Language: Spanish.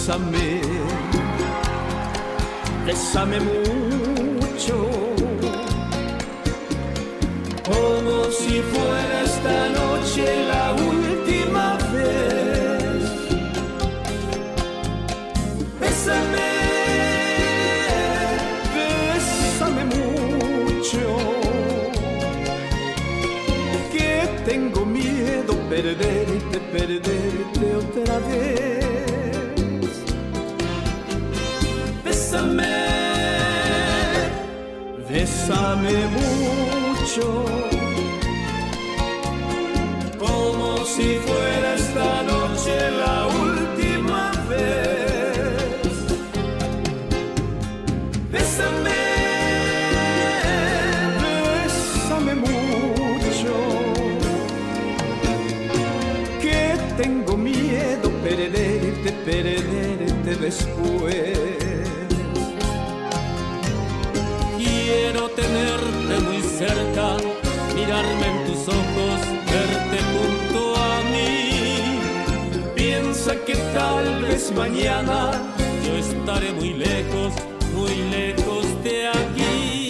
bésame, bésame mucho, como si fuera esta noche la última vez. Bésame, bésame mucho, que tengo miedo perderte, perderte otra vez. Bésame, bésame mucho, como si fuera esta noche la última vez. Bésame, bésame mucho, que tengo miedo perderte, perderte después. Quiero tenerte muy cerca, mirarme en tus ojos, verte junto a mí. Piensa que tal vez mañana yo estaré muy lejos de aquí.